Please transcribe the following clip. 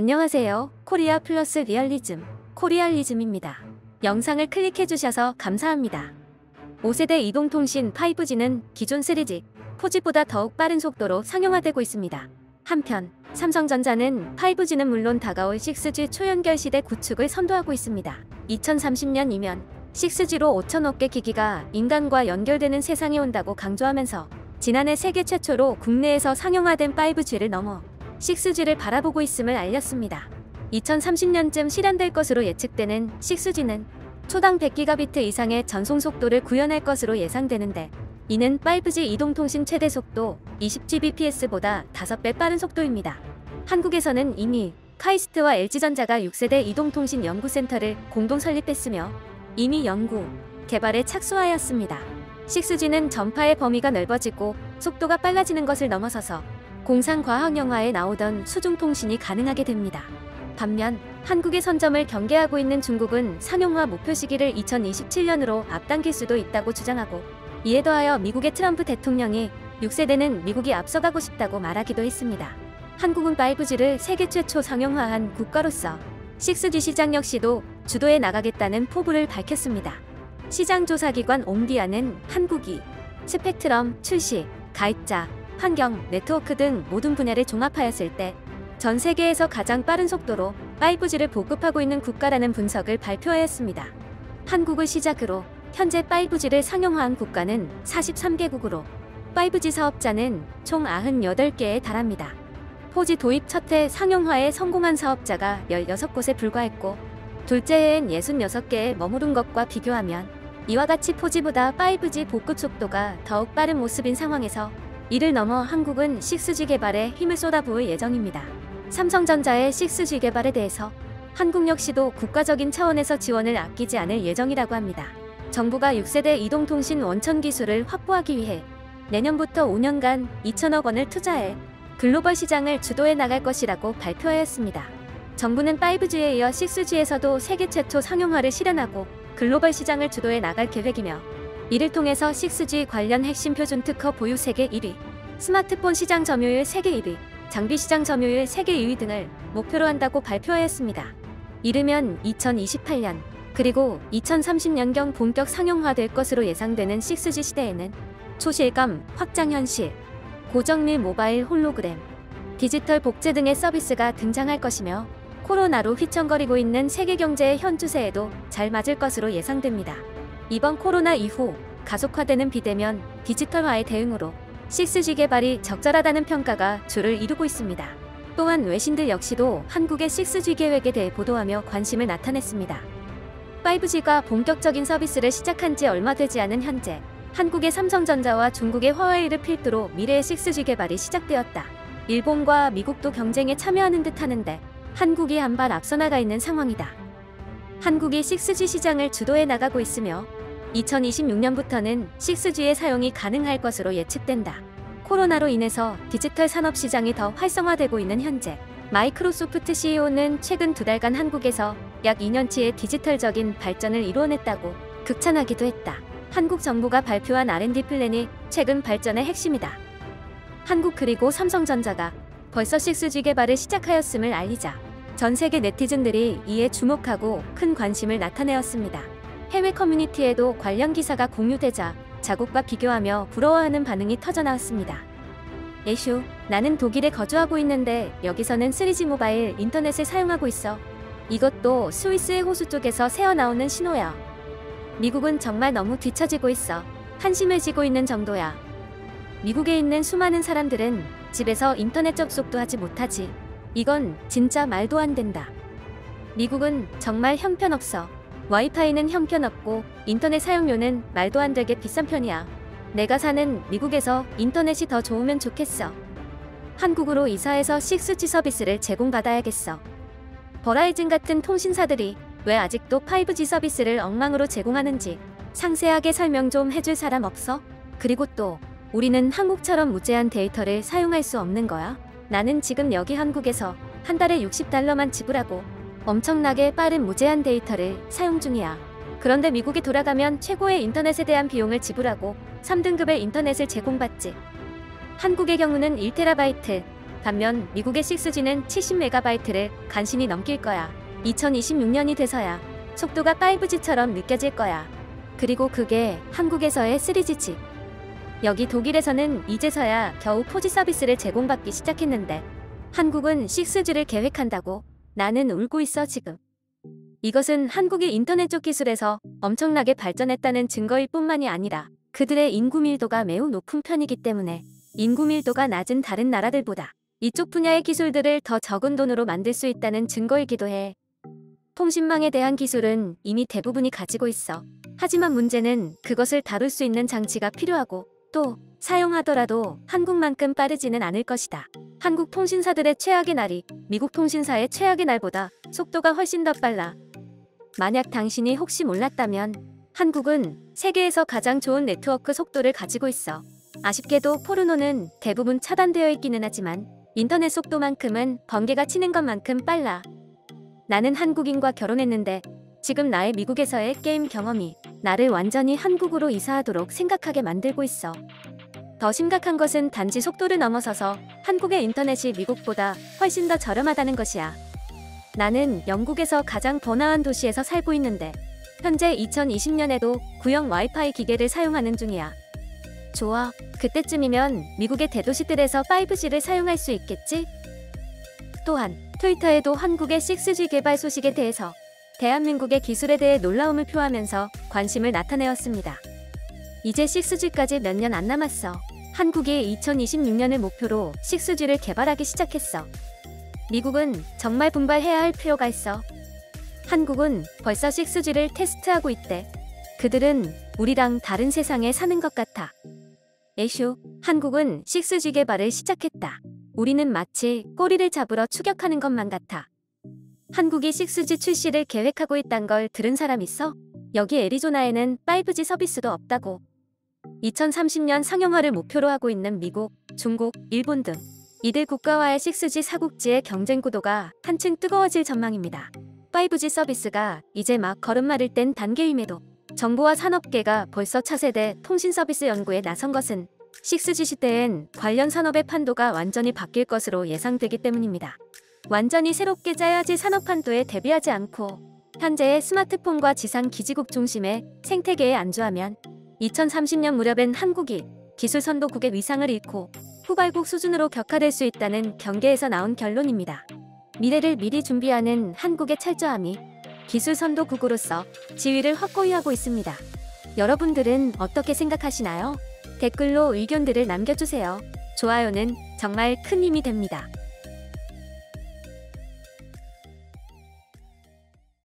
안녕하세요. 코리아 플러스 리얼리즘, 코리알리즘입니다. 영상을 클릭해주셔서 감사합니다. 5세대 이동통신 5G는 기존 3G, 4G보다 더욱 빠른 속도로 상용화되고 있습니다. 한편 삼성전자는 5G는 물론 다가올 6G 초연결 시대 구축을 선도하고 있습니다. 2030년이면 6G로 5천억 개 기기가 인간과 연결되는 세상이 온다고 강조하면서 지난해 세계 최초로 국내에서 상용화된 5G를 넘어 6G를 바라보고 있음을 알렸습니다. 2030년쯤 실현될 것으로 예측되는 6G는 초당 100GB 이상의 전송 속도를 구현할 것으로 예상되는데, 이는 5G 이동통신 최대 속도 20Gbps보다 5배 빠른 속도입니다. 한국에서는 이미 카이스트와 LG전자가 6세대 이동통신 연구센터를 공동 설립했으며 이미 연구, 개발에 착수하였습니다. 6G는 전파의 범위가 넓어지고 속도가 빨라지는 것을 넘어서서 공상과학 영화에 나오던 수중통신이 가능하게 됩니다. 반면 한국의 선점을 경계하고 있는 중국은 상용화 목표 시기를 2027년으로 앞당길 수도 있다고 주장하고, 이에 더하여 미국의 트럼프 대통령이 6세대는 미국이 앞서가고 싶다고 말하기도 했습니다. 한국은 5G를 세계 최초 상용화한 국가로서 6G 시장 역시도 주도해 나가겠다는 포부를 밝혔습니다. 시장조사기관 옴디아는 한국이 스펙트럼, 출시, 가입자, 환경, 네트워크 등 모든 분야를 종합하였을 때 전 세계에서 가장 빠른 속도로 5G를 보급하고 있는 국가라는 분석을 발표하였습니다. 한국을 시작으로 현재 5G를 상용화한 국가는 43개국으로 5G 사업자는 총 98개에 달합니다. 4G 도입 첫 해 상용화에 성공한 사업자가 16곳에 불과했고, 둘째 해엔 66개에 머무른 것과 비교하면 이와 같이 4G보다 5G 보급 속도가 더욱 빠른 모습인 상황에서 이를 넘어 한국은 6G 개발에 힘을 쏟아부을 예정입니다. 삼성전자의 6G 개발에 대해서 한국 역시도 국가적인 차원에서 지원을 아끼지 않을 예정이라고 합니다. 정부가 6세대 이동통신 원천 기술을 확보하기 위해 내년부터 5년간 2천억 원을 투자해 글로벌 시장을 주도해 나갈 것이라고 발표하였습니다. 정부는 5G에 이어 6G에서도 세계 최초 상용화를 실현하고 글로벌 시장을 주도해 나갈 계획이며, 이를 통해서 6G 관련 핵심 표준 특허 보유 세계 1위, 스마트폰 시장 점유율 세계 1위, 장비 시장 점유율 세계 2위 등을 목표로 한다고 발표하였습니다. 이르면 2028년 그리고 2030년경 본격 상용화될 것으로 예상되는 6G 시대에는 초실감, 확장 현실, 고정밀 모바일 홀로그램, 디지털 복제 등의 서비스가 등장할 것이며, 코로나로 휘청거리고 있는 세계 경제의 현 추세에도 잘 맞을 것으로 예상됩니다. 이번 코로나 이후 가속화되는 비대면 디지털화의 대응으로 6G 개발이 적절하다는 평가가 주를 이루고 있습니다. 또한 외신들 역시도 한국의 6G 계획에 대해 보도하며 관심을 나타냈습니다. 5G가 본격적인 서비스를 시작한 지 얼마 되지 않은 현재, 한국의 삼성전자와 중국의 화웨이를 필두로 미래의 6G 개발이 시작되었다. 일본과 미국도 경쟁에 참여하는 듯 하는데 한국이 한 발 앞서 나가 있는 상황이다. 한국이 6G 시장을 주도해 나가고 있으며 2026년부터는 6G의 사용이 가능할 것으로 예측된다. 코로나로 인해서 디지털 산업 시장이 더 활성화되고 있는 현재, 마이크로소프트 CEO는 최근 2달간 한국에서 약 2년치의 디지털적인 발전을 이루어냈다고 극찬하기도 했다. 한국 정부가 발표한 R&D 플랜이 최근 발전의 핵심이다. 한국 그리고 삼성전자가 벌써 6G 개발을 시작하였음을 알리자 전 세계 네티즌들이 이에 주목하고 큰 관심을 나타내었습니다. 해외 커뮤니티에도 관련 기사가 공유되자 자국과 비교하며 부러워하는 반응이 터져나왔습니다. 예슈, 나는 독일에 거주하고 있는데 여기서는 3G 모바일 인터넷을 사용하고 있어. 이것도 스위스의 호수 쪽에서 새어나오는 신호야. 미국은 정말 너무 뒤처지고 있어. 한심을 지고 있는 정도야. 미국에 있는 수많은 사람들은 집에서 인터넷 접속도 하지 못하지. 이건 진짜 말도 안 된다. 미국은 정말 형편없어. 와이파이는 형편없고 인터넷 사용료는 말도 안 되게 비싼 편이야. 내가 사는 미국에서 인터넷이 더 좋으면 좋겠어. 한국으로 이사해서 6G 서비스를 제공받아야겠어. 버라이즌 같은 통신사들이 왜 아직도 5G 서비스를 엉망으로 제공하는지 상세하게 설명 좀 해줄 사람 없어? 그리고 또 우리는 한국처럼 무제한 데이터를 사용할 수 없는 거야? 나는 지금 여기 한국에서 한 달에 $60만 지불하고 엄청나게 빠른 무제한 데이터를 사용 중이야. 그런데 미국에 돌아가면 최고의 인터넷에 대한 비용을 지불하고 3등급의 인터넷을 제공받지. 한국의 경우는 1TB, 반면 미국의 6G는 70MB를 간신히 넘길 거야. 2026년이 돼서야 속도가 5G처럼 느껴질 거야. 그리고 그게 한국에서의 3G지. 여기 독일에서는 이제서야 겨우 4G 서비스를 제공받기 시작했는데 한국은 6G를 계획한다고? 나는 울고 있어 지금. 이것은 한국이 인터넷 쪽 기술에서 엄청나게 발전했다는 증거일 뿐만이 아니라 그들의 인구 밀도가 매우 높은 편이기 때문에 인구 밀도가 낮은 다른 나라들보다 이쪽 분야의 기술들을 더 적은 돈으로 만들 수 있다는 증거이기도 해. 통신망에 대한 기술은 이미 대부분이 가지고 있어. 하지만 문제는 그것을 다룰 수 있는 장치가 필요하고 또 사용하더라도 한국만큼 빠르지는 않을 것이다. 한국 통신사들의 최악의 날이 미국 통신사의 최악의 날보다 속도가 훨씬 더 빨라. 만약 당신이 혹시 몰랐다면 한국은 세계에서 가장 좋은 네트워크 속도를 가지고 있어. 아쉽게도 포르노는 대부분 차단되어 있기는 하지만 인터넷 속도만큼은 번개가 치는 것만큼 빨라. 나는 한국인과 결혼했는데 지금 나의 미국에서의 게임 경험이 나를 완전히 한국으로 이사하도록 생각하게 만들고 있어. 더 심각한 것은 단지 속도를 넘어서서 한국의 인터넷이 미국보다 훨씬 더 저렴하다는 것이야. 나는 영국에서 가장 번화한 도시에서 살고 있는데 현재 2020년에도 구형 와이파이 기계를 사용하는 중이야. 좋아, 그때쯤이면 미국의 대도시들에서 5G를 사용할 수 있겠지? 또한 트위터에도 한국의 6G 개발 소식에 대해서 대한민국의 기술에 대해 놀라움을 표하면서 관심을 나타내었습니다. 이제 6G까지 몇 년 안 남았어. 한국이 2026년을 목표로 6G를 개발하기 시작했어. 미국은 정말 분발해야 할 필요가 있어. 한국은 벌써 6G를 테스트하고 있대. 그들은 우리랑 다른 세상에 사는 것 같아. 에휴, 한국은 6G 개발을 시작했다. 우리는 마치 꼬리를 잡으러 추격하는 것만 같아. 한국이 6G 출시를 계획하고 있단 걸 들은 사람 있어? 여기 애리조나에는 5G 서비스도 없다고. 2030년 상용화를 목표로 하고 있는 미국, 중국, 일본 등 이들 국가와의 6G 사국지의 경쟁 구도가 한층 뜨거워질 전망입니다. 5G 서비스가 이제 막 걸음마를 뗀 단계임에도 정부와 산업계가 벌써 차세대 통신 서비스 연구에 나선 것은 6G 시대엔 관련 산업의 판도가 완전히 바뀔 것으로 예상되기 때문입니다. 완전히 새롭게 짜야지 산업 판도에 대비하지 않고 현재의 스마트폰과 지상 기지국 중심의 생태계에 안주하면 2030년 무렵엔 한국이 기술 선도국의 위상을 잃고 후발국 수준으로 격화될 수 있다는 경계에서 나온 결론입니다. 미래를 미리 준비하는 한국의 철저함이 기술 선도국으로서 지위를 확고히 하고 있습니다. 여러분들은 어떻게 생각하시나요? 댓글로 의견들을 남겨주세요. 좋아요는 정말 큰 힘이 됩니다.